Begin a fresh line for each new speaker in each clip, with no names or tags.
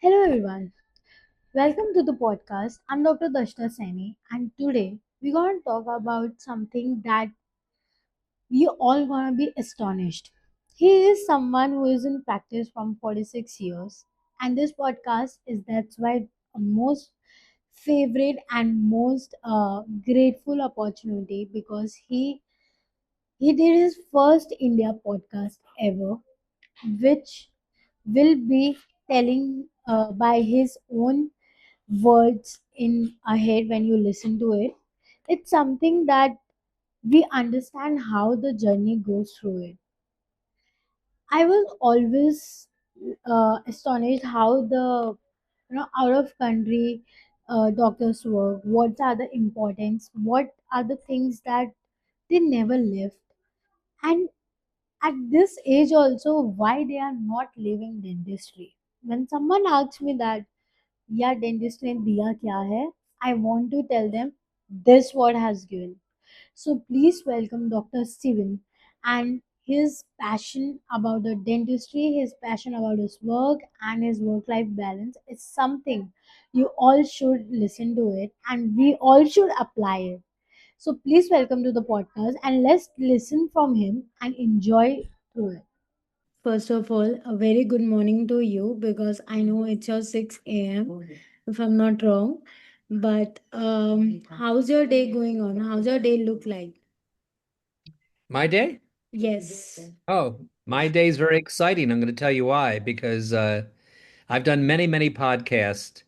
Hello everyone, welcome to the podcast. I'm Dr. Dashta Saini, and today we're going to talk about something that we all going to be astonished. He is someone who is in practice from 46 years, and this podcast is that's why most favorite and most grateful opportunity because he did his first India podcast ever, which will be telling by his own words in ahead when you listen to it. It's something that we understand how the journey goes through it. I was always astonished how the out of country doctors work. What are the importance? What are the things that they never left? And at this age also, why they are not leaving dentistry? When someone asks me that, या dentist ने दिया क्या है, I want to tell them this what has given. So please welcome Dr. Steven and his passion about the dentistry, his passion about his work and his work-life balance is something you all should listen to it and we all should apply it. So please welcome to the podcast and let's listen from him and enjoy through it. First of all, a very good morning to you because I know it's your 6 a.m. if I'm not wrong. But how's your day going on? How's your day look like?
My day?
Yes.
Oh, my day is very exciting. I'm going to tell you why. Because I've done many, many podcasts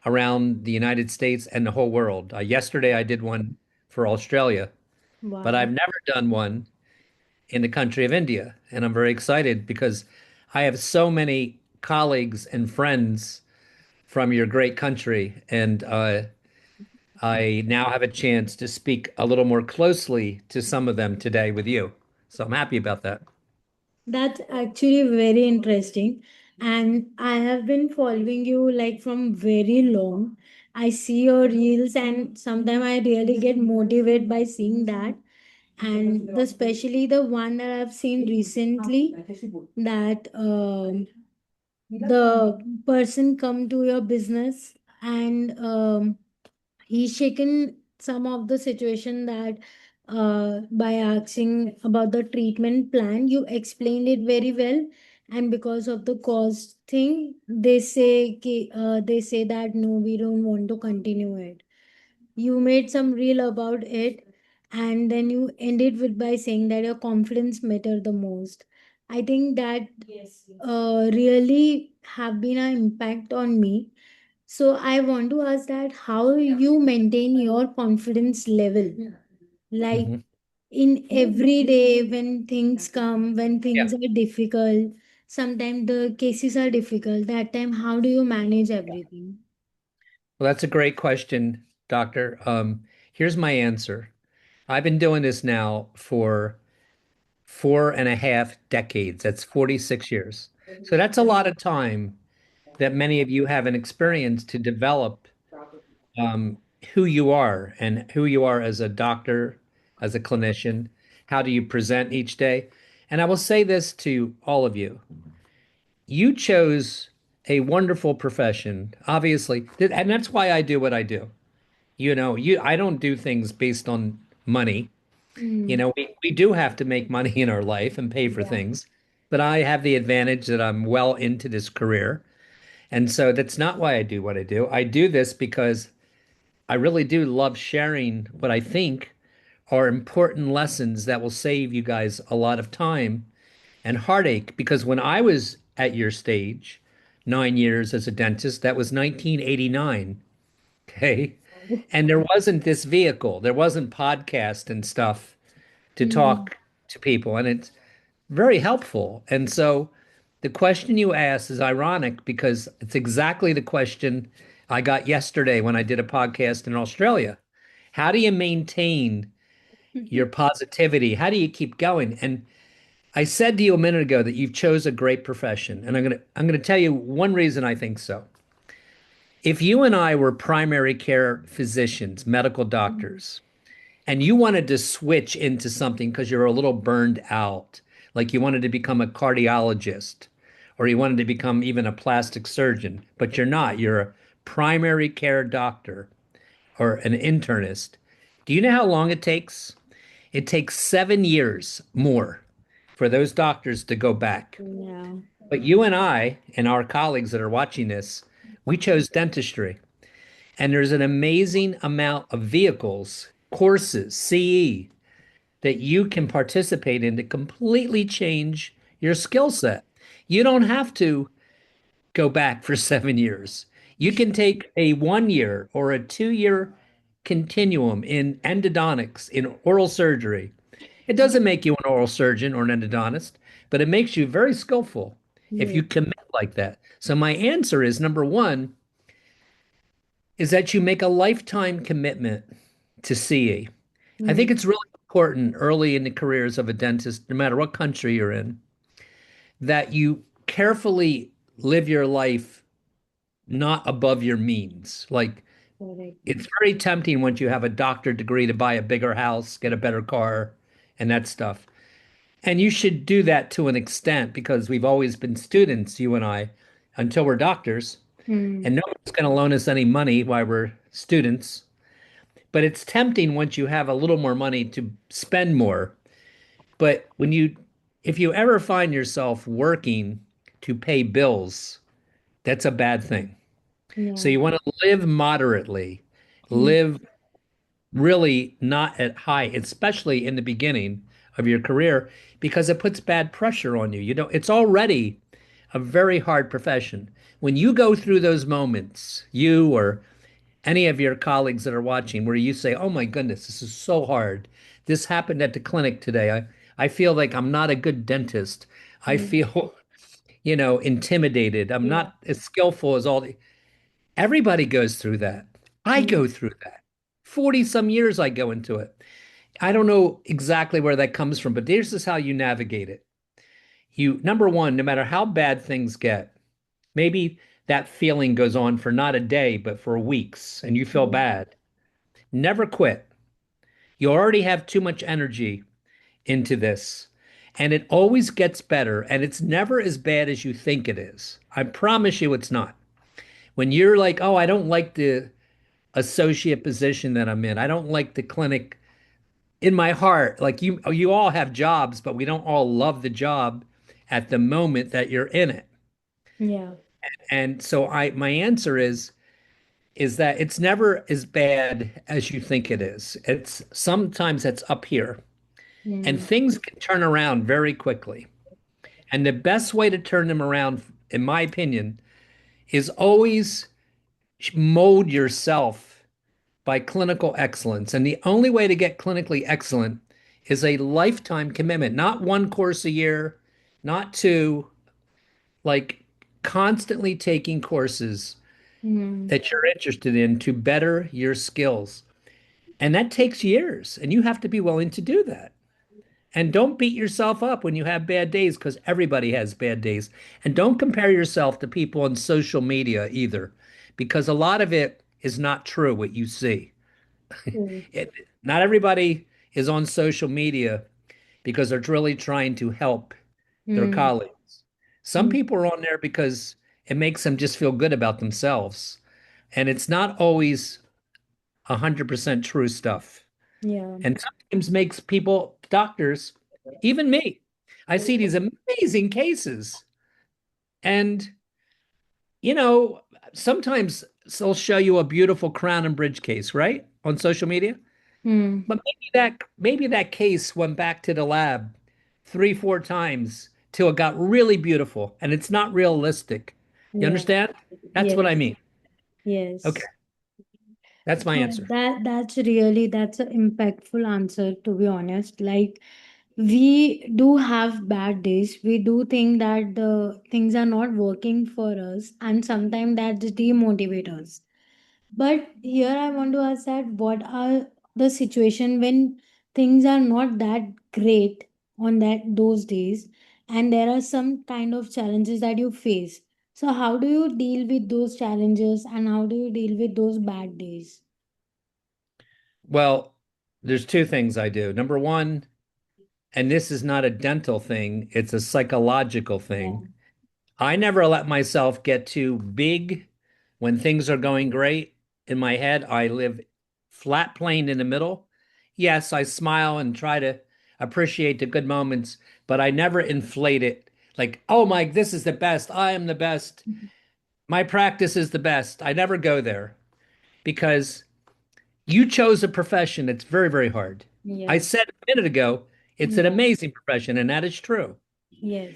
around the United States and the whole world. Yesterday, I did one for Australia, but I've
Wow.
never done one in the country of India. And I'm very excited because I have so many colleagues and friends from your great country. And I now have a chance to speak a little more closely to some of them today with you. So I'm happy about that.
That's actually very interesting. And I have been following you like from very long. I see your reels, and sometimes I really get motivated by seeing that. And especially the one that I've seen recently, that the person come to your business and he's shaken some of the situation that by asking about the treatment plan you explained it very well, and because of the cost thing they say that no, we don't want to continue it. You made some reel about it, and then you ended with by saying that your confidence matter the most. I think that really have been an impact on me. So I want to ask that how you maintain your confidence level, like
Mhm.
in every day when things come, when
Yeah.
things are difficult, sometimes the cases are difficult. That time, how do you manage everything?
Well, that's a great question, Doctor. Here's my answer. I've been doing this now for 4.5 decades. That's 46 years. So that's a lot of time that many of you haven't experienced to develop um, who you are and who you are as a doctor, as a clinician. How do you present each day? And I will say this to all of you. You chose a wonderful profession, obviously, and that's why I do what I do. I don't do things based on money.
Mm,
We do have to make money in our life and pay for
yeah.
things, but I have the advantage that I'm well into this career. And so that's not why I do what I do. I do this because I really do love sharing what I think are important lessons that will save you guys a lot of time and heartache. Because when I was at your stage, 9 years as a dentist, that was 1989. Okay. And there wasn't this vehicle, there wasn't podcast and stuff to
Mm.
talk to people. And it's very helpful. And so the question you asked is ironic because it's exactly the question I got yesterday when I did a podcast in Australia. How do you maintain your positivity? How do you keep going? And I said to you a minute ago that you've chose a great profession, and I'm gonna tell you one reason I think so. If you and I were primary care physicians, medical doctors, and you wanted to switch into something because you're a little burned out, like you wanted to become a cardiologist or you wanted to become even a plastic surgeon, but you're not. You're a primary care doctor or an internist. Do you know how long it takes? It takes 7 years more for those doctors to go back.
Yeah.
But you and I and our colleagues that are watching this, we chose dentistry. And there's an amazing amount of vehicles, courses, CE that you can participate in to completely change your skill set. You don't have to go back for 7 years. You can take a 1 year or a 2 year continuum in endodontics, in oral surgery. It doesn't make you an oral surgeon or an endodontist, but it makes you very skillful if
Yeah.
you commit like that. So my answer is number one is that you make a lifetime commitment to CE. I
Hmm.
think it's really important early in the careers of a dentist, no matter what country you're in, that you carefully live your life not above your means. Like
Correct.
it's very tempting once you have a doctor degree to buy a bigger house, get a better car, and that stuff. And you should do that to an extent because we've always been students, you and I, until we're doctors.
Hmm.
And no one's going to loan us any money while we're students. But it's tempting once you have a little more money to spend more. But if you ever find yourself working to pay bills, that's a bad thing. So
Yeah.
you want to live moderately,
Hmm.
live really not at high, especially in the beginning of your career, because it puts bad pressure on you. You know, it's already a very hard profession. When you go through those moments, you or any of your colleagues that are watching, where you say, "Oh my goodness, this is so hard. This happened at the clinic today. I feel like I'm not a good dentist. I
Hmm.
feel, intimidated. I'm
Yeah.
not as skillful as all the." Everybody goes through that. I
Hmm.
go through that. 40 some years I go into it. I don't know exactly where that comes from, but this is how you navigate it. Number one, no matter how bad things get, maybe that feeling goes on for not a day, but for weeks, and you feel
Yeah.
bad. Never quit. You already have too much energy into this, and it always gets better, and it's never as bad as you think it is. I promise you it's not. When you're like, oh, I don't like the associate position that I'm in, I don't like the clinic in my heart, like you all have jobs, but we don't all love the job at the moment that you're in it.
Yeah.
And so my answer is that it's never as bad as you think it is. It's sometimes it's up here and
Hmm.
things can turn around very quickly. And the best way to turn them around, in my opinion, is always mold yourself by clinical excellence. And the only way to get clinically excellent is a lifetime commitment, not one course a year, not two, like constantly taking courses
Hmm.
that you're interested in to better your skills. And that takes years, and you have to be willing to do that. And don't beat yourself up when you have bad days because everybody has bad days. And don't compare yourself to people on social media either, because a lot of it is not true what you see.
Hmm.
It, not everybody is on social media because they're really trying to help their
Hmm.
colleagues. Some people are on there because it makes them just feel good about themselves. And it's not always 100% true stuff.
Yeah.
And sometimes makes people, doctors, even me, I see these amazing cases. And, you know, sometimes they'll show you a beautiful crown and bridge case, right? On social media.
Hmm.
But maybe that case went back to the lab 3, 4 times till it got really beautiful and it's not realistic. You
Yeah.
understand? That's what I
Yes.
mean. Okay,
Yes.
that's my
So
answer.
that's an impactful answer, to be honest. Like, we do have bad days. We do think that the things are not working for us, and sometimes that demotivate us. But here I want to ask that what are the situation when things are not that great on those days, and there are some kind of challenges that you face. So how do you deal with those challenges, and how do you deal with those bad days?
Well, there's two things I do. Number one, and this is not a dental thing, it's a psychological
Yeah.
thing. I never let myself get too big when things are going great in my head. I live flat plane in the middle. Yes, I smile and try to appreciate the good moments, but I never inflate it like, oh my, this is the best. I am the best. My practice is the best. I never go there because you chose a profession that's very, very hard. I
Yes.
said a minute ago, it's an
Yeah.
amazing profession, and that is true.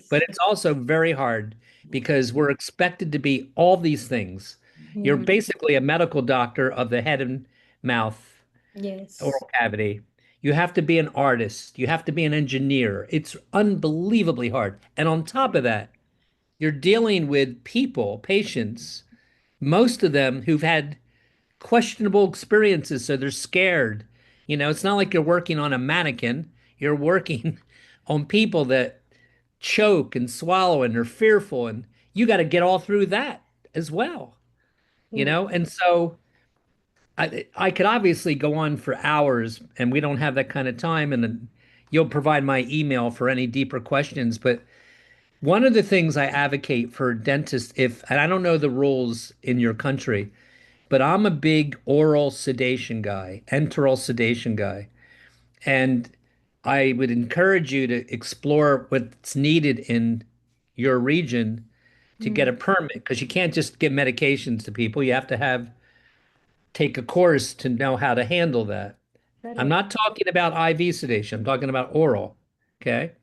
But
Yes.
it's also very hard because we're expected to be all these things. You're
Hmm.
basically a medical doctor of the head and mouth,
Yes.
oral cavity. You have to be an artist. You have to be an engineer. It's unbelievably hard. And on top of that, you're dealing with people, patients, most of them who've had questionable experiences, so they're scared. You know, it's not like you're working on a mannequin. You're working on people that choke and swallow and are fearful, and you got to get all through that as well, you
True.
know? And so I could obviously go on for hours, and we don't have that kind of time, and then you'll provide my email for any deeper questions. But one of the things I advocate for dentists, if, and I don't know the rules in your country, but I'm a big oral sedation guy, enteral sedation guy. And I would encourage you to explore what's needed in your region to get
Hmm.
a permit because you can't just give medications to people. You have to have take a course to know how to handle that. I'm
Correct.
not talking about IV sedation. I'm talking about oral. Okay.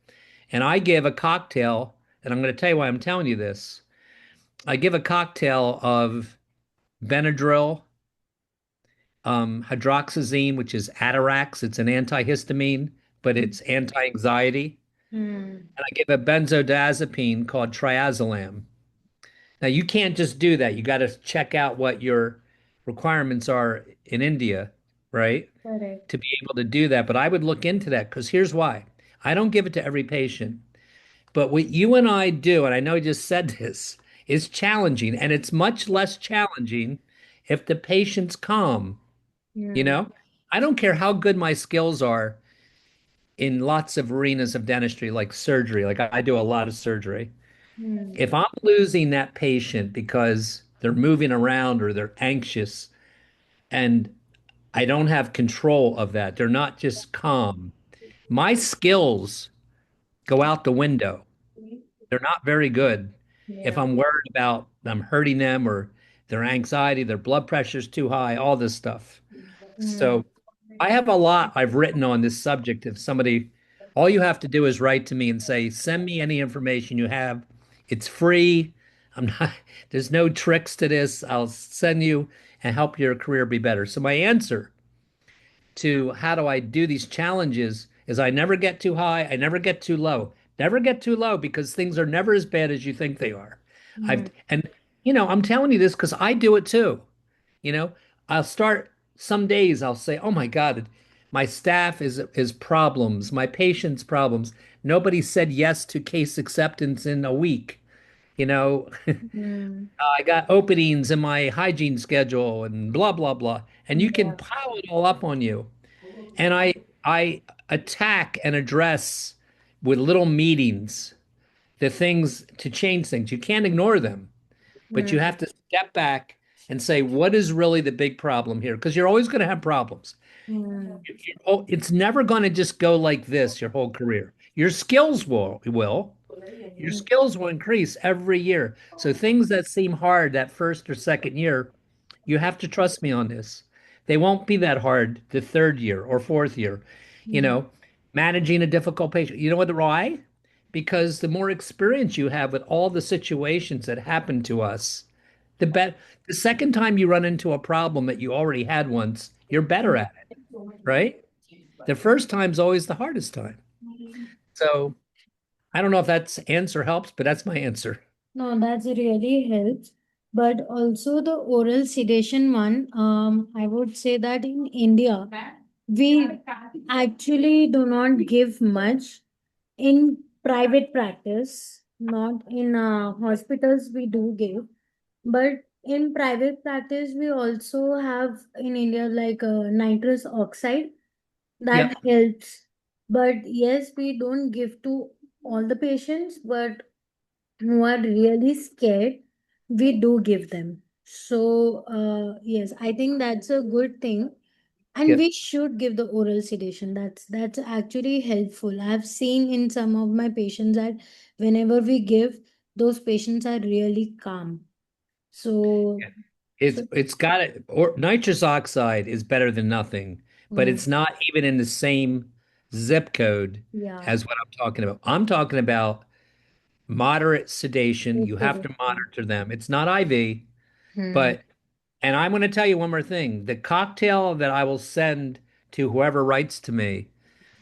And I give a cocktail, and I'm going to tell you why I'm telling you this. I give a cocktail of Benadryl, hydroxyzine, which is Atarax. It's an antihistamine, but it's anti-anxiety.
Hmm.
And I give a benzodiazepine called triazolam. Now, you can't just do that. You got to check out what your requirements are in India, right?
Correct.
To be able to do that. But I would look into that because here's why. I don't give it to every patient. But what you and I do, and I know I just said this, is challenging. And it's much less challenging if the patient's calm. You
Hmm.
know, I don't care how good my skills are in lots of arenas of dentistry, like surgery. Like I do a lot of surgery.
Hmm.
If I'm losing that patient because they're moving around or they're anxious and I don't have control of that, they're not just calm. My skills go out the window. They're not very good if
Yeah.
I'm worried about them hurting them or their anxiety, their blood pressure's too high, all this stuff.
Hmm.
So I have a lot I've written on this subject. If somebody, all you have to do is write to me and say, send me any information you have. It's free. I'm not, there's no tricks to this. I'll send you and help your career be better. So my answer to how do I do these challenges is I never get too high, I never get too low. Never get too low because things are never as bad as you think they are.
Hmm.
And I'm telling you this because I do it too. You know, I'll start some days I'll say, "Oh my God, my staff is problems, my patients problems. Nobody said yes to case acceptance in a week." You know,
Hmm.
I got openings in my hygiene schedule and blah blah blah. And you can
Yeah.
pile it all up on you. And I attack and address with little meetings the things to change things. You can't ignore them, but you
Hmm.
have to step back and say, what is really the big problem here? Because you're always going to have problems.
Hmm.
Oh, it's never going to just go like this your whole career. Your skills will. Your skills will increase every year. So things that seem hard that first or second year, you have to trust me on this. They won't be that hard the third year or fourth year. You
Hmm.
know, managing a difficult patient. You know what, why? Because the more experience you have with all the situations that happen to us, the second time you run into a problem that you already had once, you're better at it, right? The first time's always the hardest time. So I don't know if that's answer helps, but that's my answer.
No, that's really helps. But also the oral sedation one, I would say that in India, we actually do not give much in private practice, not in hospitals, we do give. But in private practice, we also have in India like nitrous oxide that
Yep.
helps. But yes, we don't give to all the patients, but who are really scared, we do give them. So, yes, I think that's a good thing. And
Yep.
we should give the oral sedation. That's actually helpful. I've seen in some of my patients that whenever we give, those patients are really calm. So, so
It's got it. Or nitrous oxide is better than nothing, but
mm,
it's not even in the same zip code
yeah,
as what I'm talking about. I'm talking about moderate sedation.
oral
You have to
sedation.
monitor them. It's not IV,
Hmm.
but and I'm going to tell you one more thing. The cocktail that I will send to whoever writes to me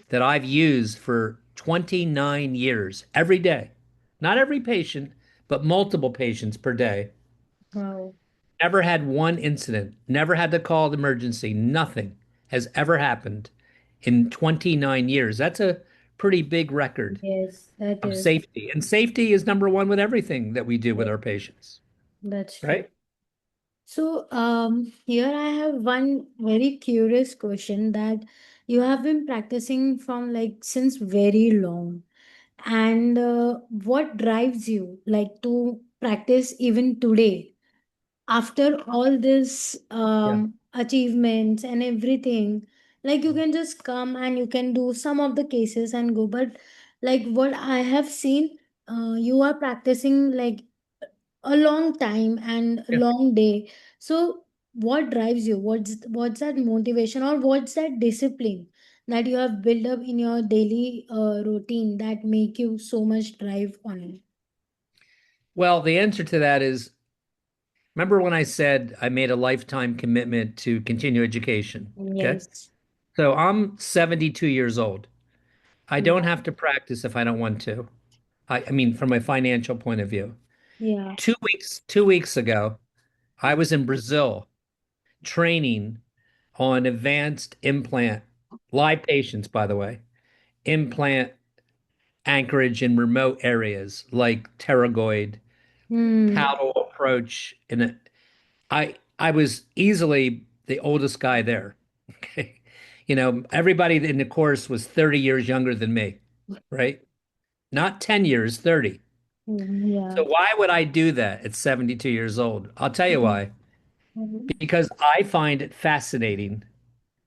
that I've used for 29 years every day, not every patient, but multiple patients per day.
Wow.
Never had one incident, never had to call the emergency. Nothing has ever happened in 29 years. That's a pretty big record
Yes, that
of
is.
safety. And safety is number one with everything that we do with our patients,
That's true.
right?
So, here I have one very curious question that you have been practicing from like since very long. And what drives you like to practice even today after all this
Yeah.
achievements and everything? Like you can just come and you can do some of the cases and go, but like what I have seen, you are practicing like a long time and a
Yeah.
long day. So what drives you? What's that motivation or what's that discipline that you have built up in your daily routine that make you so much drive on it?
Well, the answer to that is remember when I said I made a lifetime commitment to continue education? Okay.
Yes.
So I'm 72 years old. I don't
Yeah.
have to practice if I don't want to. I mean, from a financial point of view.
Yeah.
2 weeks ago, I was in Brazil training on advanced implant, live patients, by the way, implant anchorage in remote areas like pterygoid,
Hmm.
paddle approach. And I was easily the oldest guy there. Okay. Everybody in the course was 30 years younger than me, right? Not 10 years, 30.
Yeah.
So why would I do that at 72 years old? I'll tell you
Mhm.
why. Because I find it fascinating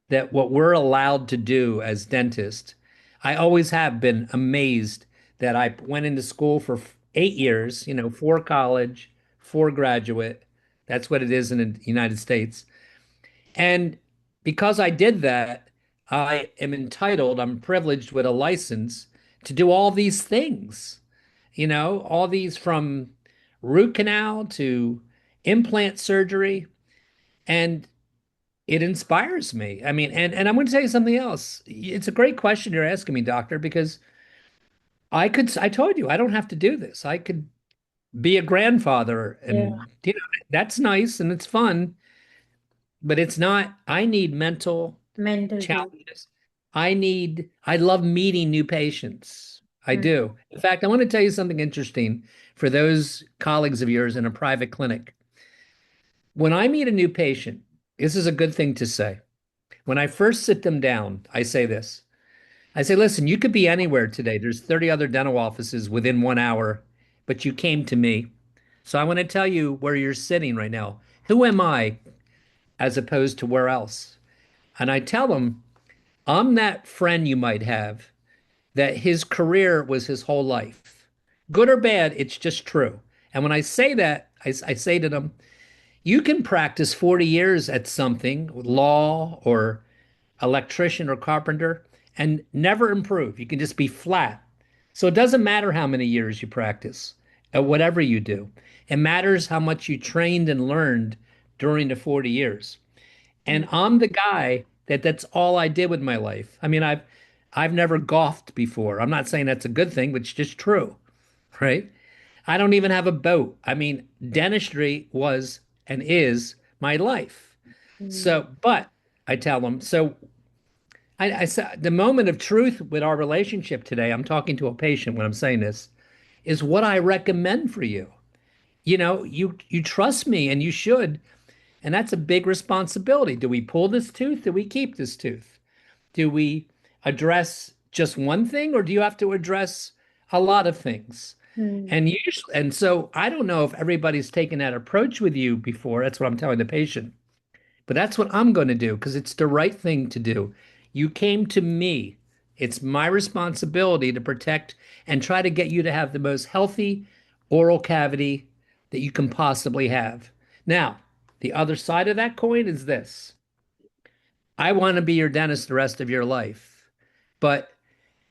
that what we're allowed to do as dentists, I always have been amazed that I went into school for 8 years, four college, four graduate. That's what it is in the United States. And because I did that, I am entitled, I'm privileged with a license to do all these things, all these from root canal to implant surgery. And it inspires me. I mean, and I'm going to tell you something else. It's a great question you're asking me, doctor, because I told you I don't have to do this. I could be a grandfather
Yeah.
and that's nice and it's fun, but it's not, I need mental
Mental peace.
challenges. I love meeting new patients. I
Hmm.
do. In fact, I want to tell you something interesting for those colleagues of yours in a private clinic. When I meet a new patient, this is a good thing to say. When I first sit them down, I say this. I say, listen, you could be anywhere today. There's 30 other dental offices within 1 hour, but you came to me. So I want to tell you where you're sitting right now. Who am I as opposed to where else? And I tell them, I'm that friend you might have that his career was his whole life. Good or bad, it's just true. And when I say that, I say to them, you can practice 40 years at something, law or electrician or carpenter, and never improve. You can just be flat. So it doesn't matter how many years you practice at whatever you do. It matters how much you trained and learned during the 40 years. And I'm the guy that's all I did with my life. I mean, I've never golfed before. I'm not saying that's a good thing, but it's just true, right? I don't even have a boat. I mean, dentistry was and is my life.
Hmm.
So, but I tell them, so I said the moment of truth with our relationship today, I'm talking to a patient when I'm saying this, is what I recommend for you. You trust me and you should, and that's a big responsibility. Do we pull this tooth? Do we keep this tooth? Do we address just one thing or do you have to address a lot of things?
Hmm.
And so I don't know if everybody's taken that approach with you before. That's what I'm telling the patient. But that's what I'm going to do because it's the right thing to do. You came to me. It's my responsibility to protect and try to get you to have the most healthy oral cavity that you can possibly have. Now, the other side of that coin is this. I want to be your dentist the rest of your life, but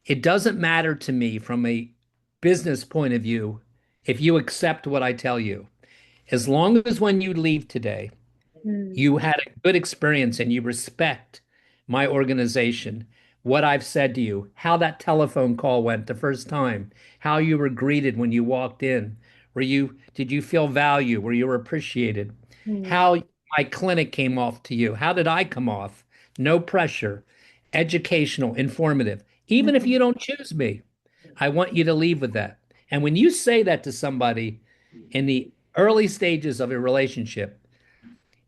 it doesn't matter to me from a business point of view if you accept what I tell you. As long as when you leave today,
Hmm.
you had a good experience and you respect my organization, what I've said to you, how that telephone call went the first time, how you were greeted when you walked in. Did you feel value? Were you appreciated?
Hmm.
How my clinic came off to you? How did I come off? No pressure, educational, informative. Even if
Hmm.
you don't choose me, I want you to leave with that. And when you say that to somebody in the early stages of a relationship,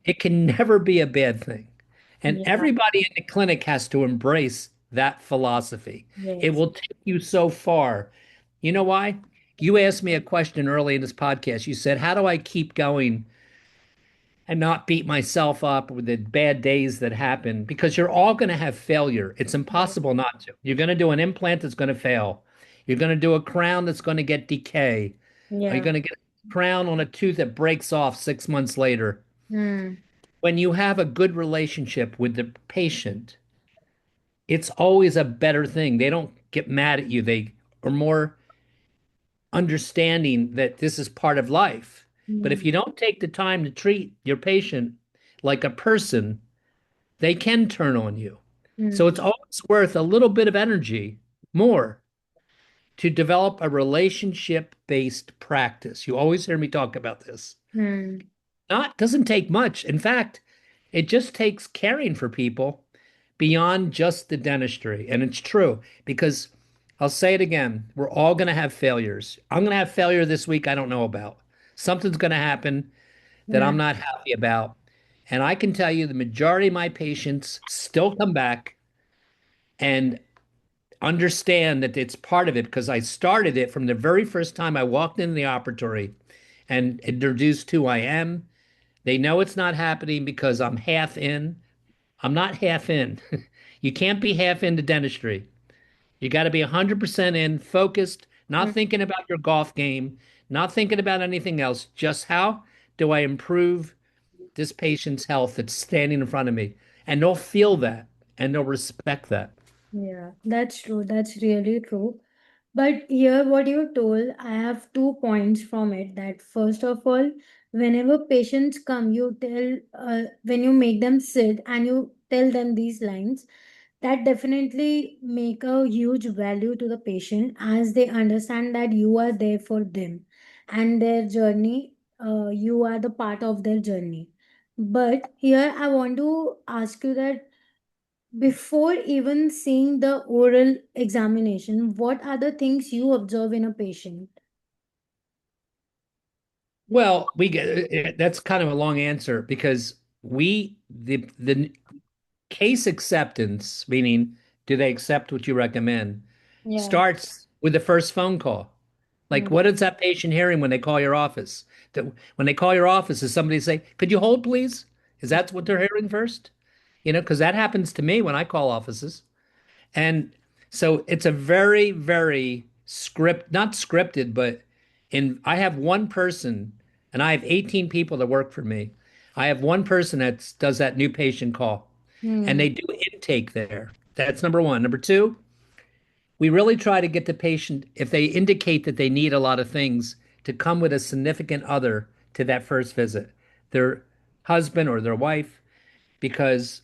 it can never be a bad thing. And
Yeah.
everybody in the clinic has to embrace that philosophy. It
Yes.
will take you so far. You know why? You asked me a question early in this podcast. You said, how do I keep going and not beat myself up with the bad days that happen? Because you're all going to have failure. It's impossible not to. You're going to do an implant that's going to fail. You're going to do a crown that's going to get decay. Are you
Yeah.
going to get a crown on a tooth that breaks off 6 months later?
Hmm.
When you have a good relationship with the patient, it's always a better thing. They don't get mad at you. They are more understanding that this is part of life. But if
Hmm.
you don't take the time to treat your patient like a person, they can turn on you. So
Hmm.
it's always worth a little bit of energy more to develop a relationship-based practice. You always hear me talk about this.
Hmm.
Not doesn't take much. In fact, it just takes caring for people beyond just the dentistry. And it's true because I'll say it again, we're all going to have failures. I'm going to have failure this week I don't know about. Something's going to happen that I'm
Hmm.
not happy about. And I can tell you the majority of my patients still come back and understand that it's part of it because I started it from the very first time I walked into the operatory and introduced who I am. They know it's not happening because I'm half in. I'm not half in. You can't be half into dentistry. You got to be 100% in, focused, not
Hmm.
thinking about your golf game, not thinking about anything else. Just how do I improve this patient's health that's standing in front of me? And they'll feel that and they'll respect that.
Yeah, that's true. That's really true. But here, what you told, I have 2 points from it. That first of all, whenever patients come, you tell, when you make them sit and you tell them these lines, that definitely make a huge value to the patient as they understand that you are there for them and their journey. You are the part of their journey. But here, I want to ask you that before even seeing the oral examination, what are the things you observe in a patient?
Well, we get that's kind of a long answer because the case acceptance, meaning do they accept what you recommend,
Yeah.
starts with the first phone call. Like,
Mm.
what is that patient hearing when they call your office? That when they call your office, is somebody say, "Could you hold, please?" Is that what they're hearing first? Because that happens to me when I call offices. And so it's a very, very not scripted, but I have one person and I have 18 people that work for me. I have one person that does that new patient call and
Hmm.
they do intake there. That's number one. Number two, we really try to get the patient, if they indicate that they need a lot of things, to come with a significant other to that first visit, their husband or their wife, because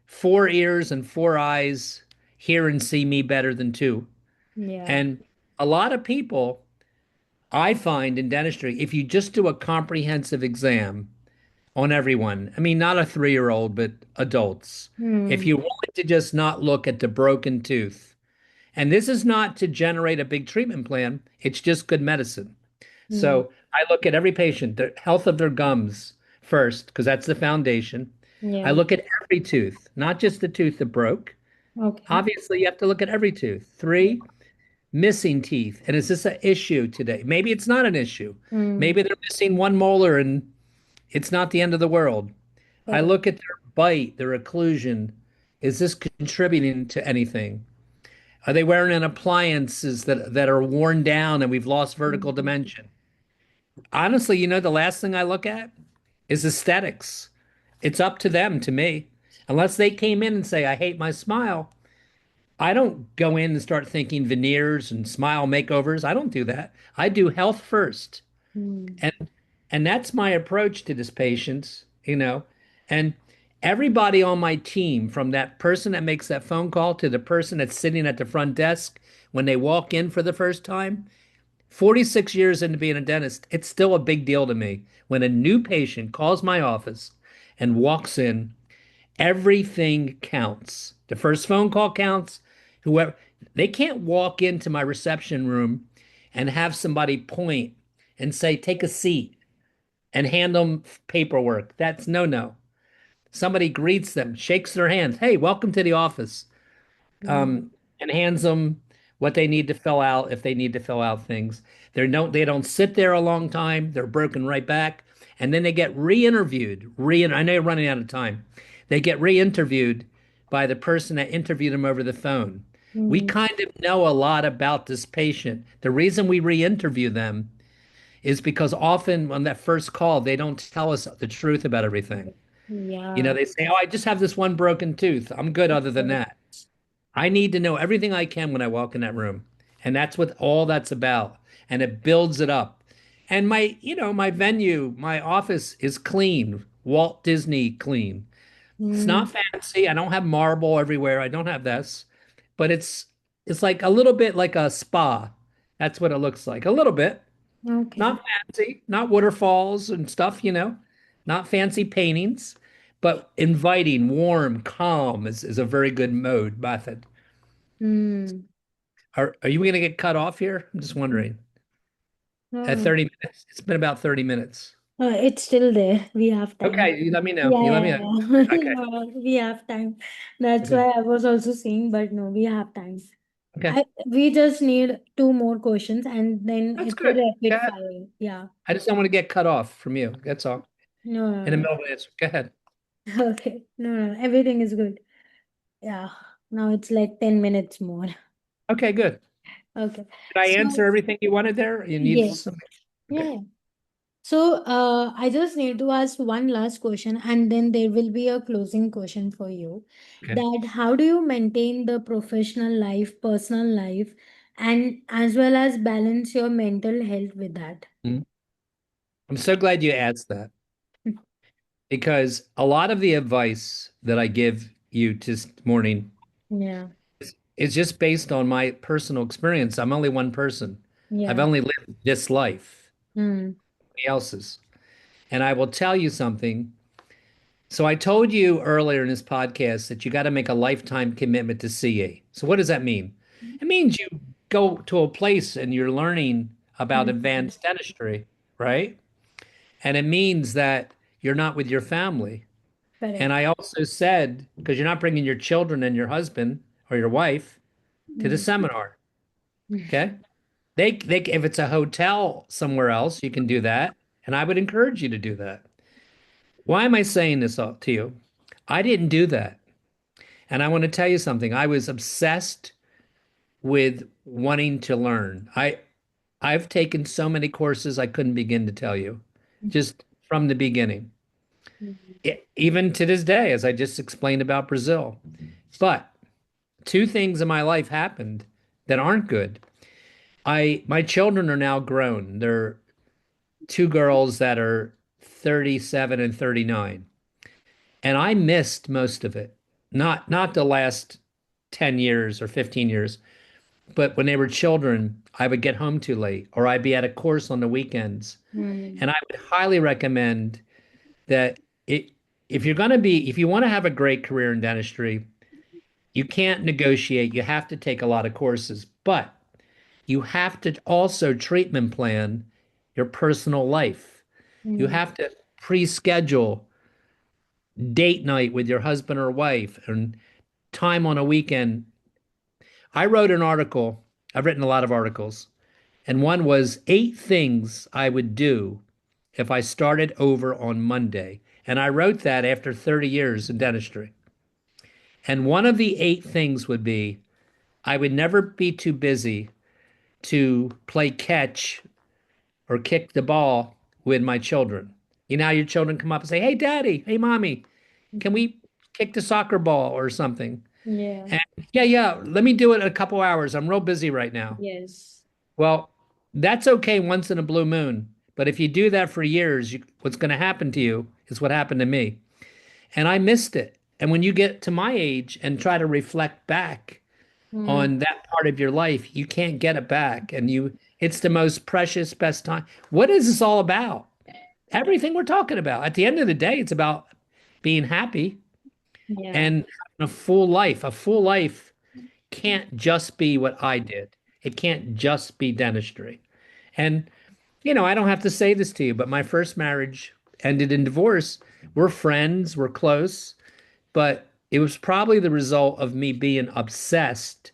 four ears and four eyes hear and see me better than two.
Yeah.
And a lot of people, I find in dentistry, if you just do a comprehensive exam on everyone, I mean, not a 3-year-old, but adults, if
Hmm.
you wanted to just not look at the broken tooth, and this is not to generate a big treatment plan, it's just good medicine.
Hmm.
So I look at every patient, the health of their gums first, because that's the foundation. I
Yeah.
look at every tooth, not just the tooth that broke.
Okay.
Obviously, you have to look at every tooth. Three, missing teeth. And is this an issue today? Maybe it's not an issue.
Hmm.
Maybe they're missing one molar and it's not the end of the world. I
Correct.
look at their bite, their occlusion. Is this contributing to anything? Are they wearing an appliances that are worn down and we've lost vertical
Hmm.
dimension? Honestly, the last thing I look at is aesthetics. It's up to them, to me. Unless they came in and say, I hate my smile, I don't go in and start thinking veneers and smile makeovers. I don't do that. I do health first.
Hmm.
And and that's my approach to this patients. And everybody on my team, from that person that makes that phone call to the person that's sitting at the front desk when they walk in for the first time, 46 years into being a dentist, it's still a big deal to me when a new patient calls my office and walks in. Everything counts. The first phone call counts. Whoever, they can't walk into my reception room and have somebody point and say, take a seat and hand them paperwork. That's no, no. Somebody greets them, shakes their hands. Hey, welcome to the office.
Hmm.
And hands them what they need to fill out if they need to fill out things. They don't sit there a long time. They're broken right back. And then they get re-interviewed. I know you're running out of time. They get re-interviewed by the person that interviewed them over the phone. We
Hmm.
kind of know a lot about this patient. The reason we re-interview them is because often on that first call, they don't tell us the truth about everything.
Yeah.
They say, "Oh, I just have this one broken tooth. I'm good other than
Correct.
that." I need to know everything I can when I walk in that room. And that's what all that's about. And it builds it up. And my venue, my office is clean, Walt Disney clean. It's
Hmm.
not fancy. I don't have marble everywhere. I don't have this, but it's like a little bit like a spa. That's what it looks like. A little bit.
Okay.
Not fancy, not waterfalls and stuff. Not fancy paintings, but inviting, warm, calm is a very good mode method.
Hmm.
Are you going to get cut off here? I'm just wondering. At
No.
30 minutes. It's been about 30 minutes.
It's still there. We have time.
Okay, you let me know.
Yeah,
You let me
yeah,
know.
yeah.
Okay.
No, we have time. That's
Okay.
why I was also saying, but no, we have time.
Okay.
We just need two more questions and then
That's
it's a
good. Go
rapid
ahead.
fire. Yeah.
I just don't want to get cut off from you. That's all.
No,
In the
no,
middle of an answer. Go ahead.
no. Okay. No, no. Everything is good. Yeah. Now it's like 10 minutes more.
Okay, good.
Okay.
Did I
So,
answer everything you wanted there? You need
yes.
something?
Yeah,
Okay.
yeah. So, I just need to ask one last question, and then there will be a closing question for you.
Okay.
That how do you maintain the professional life, personal life, and as well as balance your mental health with that?
Mhm. I'm so glad you asked that because a lot of the advice that I give you this morning
Yeah,
is just based on my personal experience. I'm only one person. I've
yeah.
only lived this life,
Hmm.
nobody else's. And I will tell you something. So I told you earlier in this podcast that you got to make a lifetime commitment to CA. So what does that mean? It means you go to a place and you're learning about
Hmm.
advanced dentistry, right? And it means that you're not with your family. And
Correct.
I also said, because you're not bringing your children and your husband or your wife to the
Hmm.
seminar, okay? If it's a hotel somewhere else, you can do that. And I would encourage you to do that. Why am I saying this all to you? I didn't do that. And I want to tell you something. I was obsessed with wanting to learn. I've taken so many courses I couldn't begin to tell you, just from the beginning. Even to this day, as I just explained about Brazil. But two things in my life happened that aren't good. My children are now grown. They're two girls that are 37 and 39. And I missed most of it. Not the last 10 years or 15 years, but when they were children, I would get home too late or I'd be at a course on the weekends.
Hmm.
And I would highly recommend that if you want to have a great career in dentistry, you can't negotiate. You have to take a lot of courses, but you have to also treatment plan your personal life. You
Hmm.
have to pre-schedule date night with your husband or wife and time on a weekend. I wrote an article I've written a lot of articles, and one was 8 things I would do if I started over on Monday. And I wrote that after 30 years in dentistry. And one of the 8 things would be I would never be too busy to play catch or kick the ball with my children. You know how your children come up and say, "Hey, daddy, hey, mommy, can we kick the soccer ball or something?"
Yeah.
And yeah, yeah, let me do it in a couple hours. I'm real busy right now.
Yes.
Well, that's okay once in a blue moon. But if you do that for years, what's going to happen to you is what happened to me. And I missed it. And when you get to my age and try to reflect back
Hmm.
on that part of your life, you can't get it back. And it's the most precious, best time. What is this all about? Everything we're talking about. At the end of the day, it's about being happy
Yeah.
and having a full life. A full life can't just be what I did. It can't just be dentistry. And, I don't have to say this to you, but my first marriage ended in divorce. We're friends, we're close, but it was probably the result of me being obsessed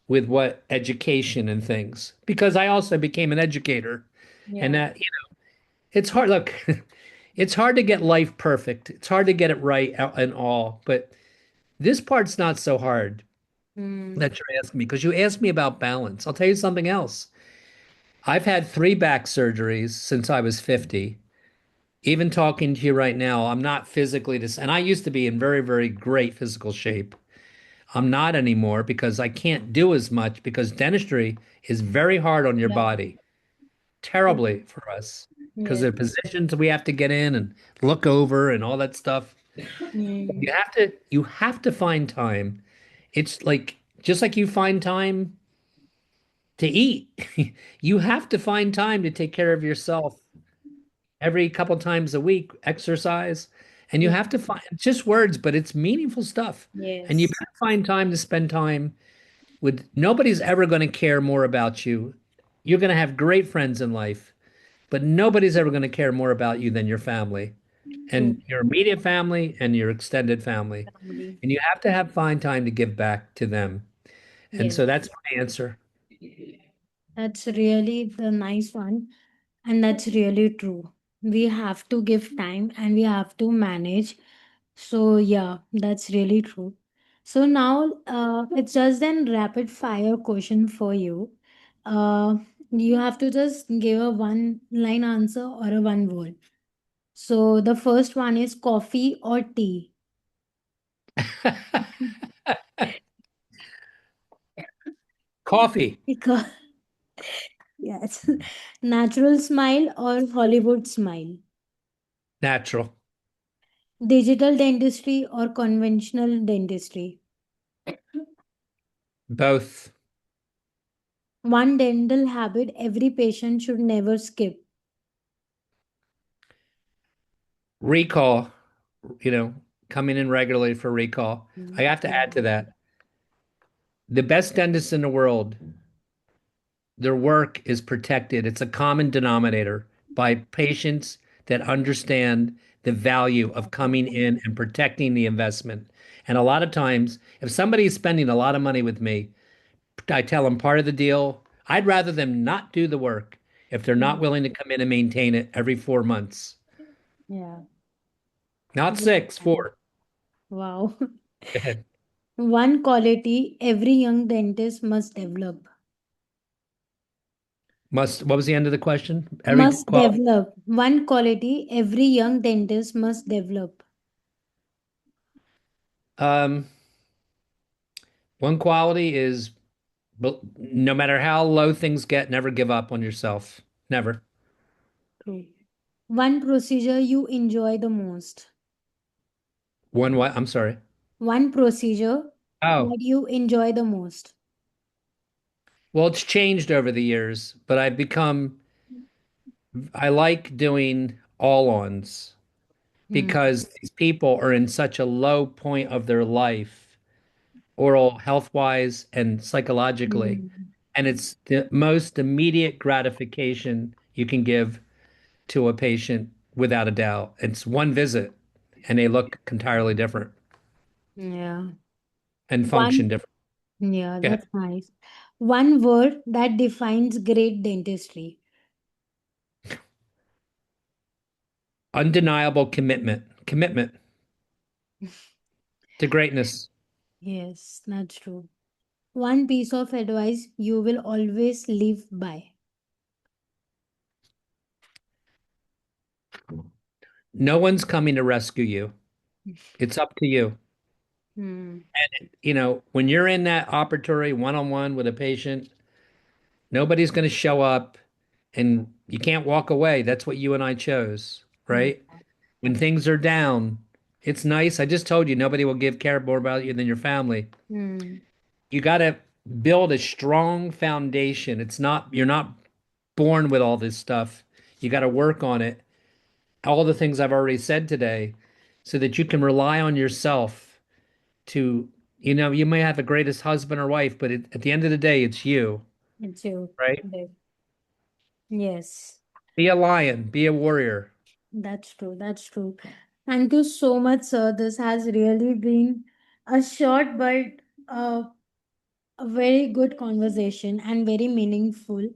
with what education and things, because I also became an educator. And
Yeah.
that, it's hard. Look, it's hard to get life perfect. It's hard to get it right and all, but this part's not so hard
Hmm.
that you're asking me because you asked me about balance. I'll tell you something else. I've had 3 back surgeries since I was 50. Even talking to you right now, I'm not physically this, and I used to be in very, very great physical shape. I'm not anymore because I can't do as much because dentistry is very hard on your
Yeah.
body, terribly for us because
Yes.
there are positions we have to get in and look over and all that stuff.
Hmm.
You have to find time. It's like just like you find time to eat. You have to find time to take care of yourself every couple times a week, exercise, and you
Yeah.
have to find it's just words, but it's meaningful stuff. And you
Yes.
better find time to spend time with nobody's ever going to care more about you. You're going to have great friends in life, but nobody's ever going to care more about you than your family
True.
and your immediate family and your extended family.
Family.
And you have to have find time to give back to them. And
Yes.
so that's my answer.
That's really the nice one. And that's really true. We have to give time and we have to manage. So, yeah, that's really true. So, now it's just then rapid fire question for you. Uh, you have to just give a one line answer or a one word. So, the first one is coffee or tea.
Coffee,
Because, yes, natural smile or Hollywood smile.
natural,
Digital dentistry or conventional dentistry.
both.
One dental habit every patient should never skip.
Recall, you know, coming in regularly for recall. I
Mm.
have to add to that. The best dentists in the world, their work is protected. It's a common denominator by patients that understand the value of coming in and protecting the investment. And a lot of times, if somebody is spending a lot of money with me, I tell them part of the deal, I'd rather them not do the work if they're not
Mm.
willing to come in and maintain it every 4 months.
Yeah.
Not
That's
six,
nice.
4.
Wow.
Go ahead.
One quality every young dentist must develop.
What was the end of the question? Every
Must
quality.
develop. One quality every young dentist must develop.
Um, one quality is no matter how low things get, never give up on yourself. Never.
True. One procedure you enjoy the most.
One what? I'm sorry.
One procedure
Oh,
that you enjoy the most.
well, it's changed over the years, but I like doing all-ons
Hmm.
because these people are in such a low point of their life, oral health wise and psychologically.
Hmm.
And it's the most immediate gratification you can give to a patient without a doubt. It's one visit and they look entirely different
Yeah.
and function
One.
different.
Yeah,
Yeah.
that's nice. One word that defines great dentistry.
Undeniable commitment. Commitment to greatness.
Yes, that's true. One piece of advice you will always live by.
No one's coming to rescue you. It's up to you.
Hmm.
When you're in that operatory one-on-one with a patient, nobody's going to show up and you can't walk away. That's what you and I chose,
Yeah.
right? When things are down, it's nice. I just told you nobody will care more about you than your family.
Hmm.
You got to build a strong foundation. You're not born with all this stuff. You got to work on it. All the things I've already said today so that you can rely on yourself to, you may have the greatest husband or wife, but at the end of the day, it's you,
It's you.
right?
Yes. Yes.
Be a lion, be a warrior.
That's true. That's true. Thank you so much, sir. This has really been a short but uh, a very good conversation and very meaningful.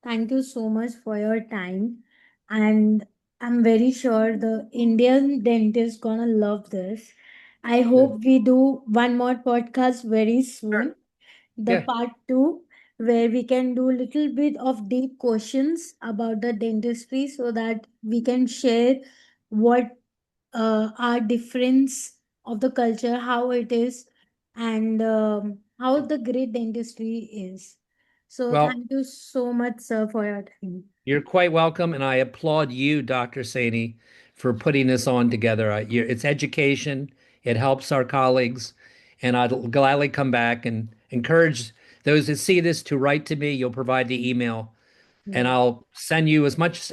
Thank you so much for your time. And I'm very sure the Indian dentist gonna love this. I
Good.
hope we do one more podcast very
Sure.
soon, the
Yeah.
part two, where we can do little bit of deep questions about the dentistry so that we can share what our difference of the culture, how it is, and how the great dentistry is. So
Well,
thank you so much, sir, for your time.
you're quite welcome, and I applaud you, Dr. Saini, for putting this on together. It's education, it helps our colleagues, and I'd gladly come back and encourage those that see this to write to me. You'll provide the email, and
Yeah.
I'll send you as much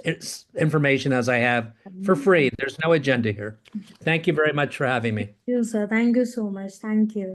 information as I have for
Thank
free. There's no agenda here. Thank you very much for having me.
you, sir. Thank you so much. Thank you.